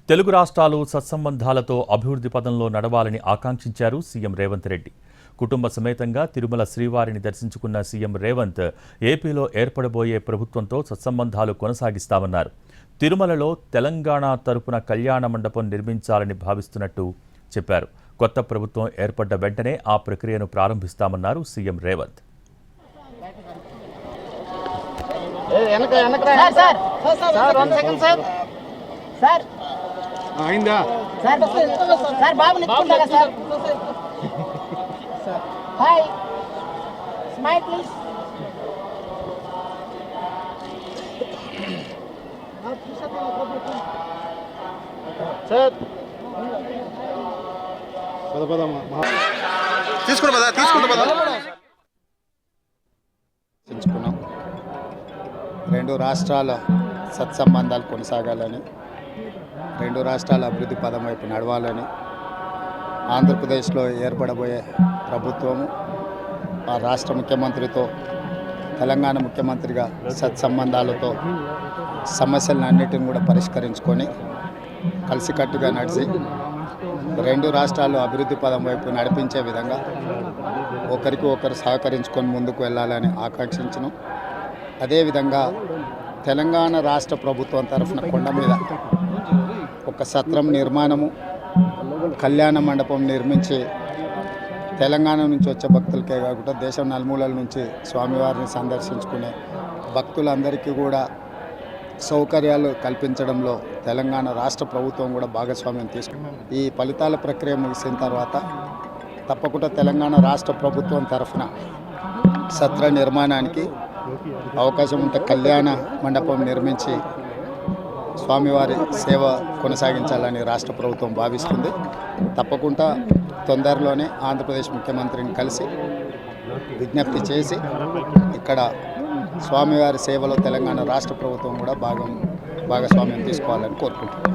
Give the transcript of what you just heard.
తెలుగు రాష్ట్రాలు సత్సంబంధాలతో అభివృద్ధి పదంలో నడవాలని ఆకాంక్షించారు సీఎం రేవంత్ రెడ్డి. కుటుంబ సమేతంగా తిరుమల శ్రీవారిని దర్శించుకున్న సీఎం రేవంత్ ఏపీలో ఏర్పడబోయే ప్రభుత్వంతో సత్సంబంధాలు కొనసాగిస్తామన్నారు. తిరుమలలో తెలంగాణ తరపున కళ్యాణ మండపం నిర్మించాలని భావిస్తున్నట్టు చెప్పారు. కొత్త ప్రభుత్వం ఏర్పడ్డ వెంటనే ఆ ప్రక్రియను ప్రారంభిస్తామన్నారు సీఎం రేవంత్. అయిందా సార్ బాబు నిల్చుకుంటారా sir? Hi smile please. Sir తీసుకున్నాం. రెండు రాష్ట్రాల సత్సంబంధాలు కొనసాగాలని, రెండు రాష్ట్రాల అభివృద్ధి పదం వైపు నడవాలని, ఆంధ్రప్రదేశ్లో ఏర్పడబోయే ప్రభుత్వము ఆ రాష్ట్ర ముఖ్యమంత్రితో తెలంగాణ ముఖ్యమంత్రిగా సత్సంబంధాలతో సమస్యలన్నిటిని కూడా పరిష్కరించుకొని కలిసికట్టుగా నడిచి రెండు రాష్ట్రాలు అభివృద్ధి పదం వైపు నడిపించే విధంగా ఒకరికి ఒకరు సహకరించుకొని ముందుకు వెళ్ళాలని ఆకాంక్షించను. అదేవిధంగా తెలంగాణ రాష్ట్ర ప్రభుత్వం తరఫున కొండ మీద ఒక సత్రం నిర్మాణము, కళ్యాణ మండపం నిర్మించి తెలంగాణ నుంచి వచ్చే భక్తులకే కాకుండా దేశం నలుమూలల నుంచి స్వామివారిని సందర్శించుకునే భక్తులందరికీ కూడా సౌకర్యాలు కల్పించడంలో తెలంగాణ రాష్ట్ర ప్రభుత్వం కూడా భాగస్వామ్యం తీసుకుంది. ఈ ఫలితాల ప్రక్రియ ముగిసిన తర్వాత తప్పకుండా తెలంగాణ రాష్ట్ర ప్రభుత్వం తరఫున సత్ర నిర్మాణానికి అవకాశం ఉంటే కళ్యాణ మండపం నిర్మించి స్వామివారి సేవ కొనసాగించాలని రాష్ట్ర ప్రభుత్వం భావిస్తుంది. తప్పకుండా తొందరలోనే ఆంధ్రప్రదేశ్ ముఖ్యమంత్రిని కలిసి విజ్ఞప్తి చేసి ఇక్కడ స్వామివారి సేవలో తెలంగాణ రాష్ట్ర ప్రభుత్వం కూడా భాగస్వామ్యం తీసుకోవాలని కోరుకుంటున్నాను.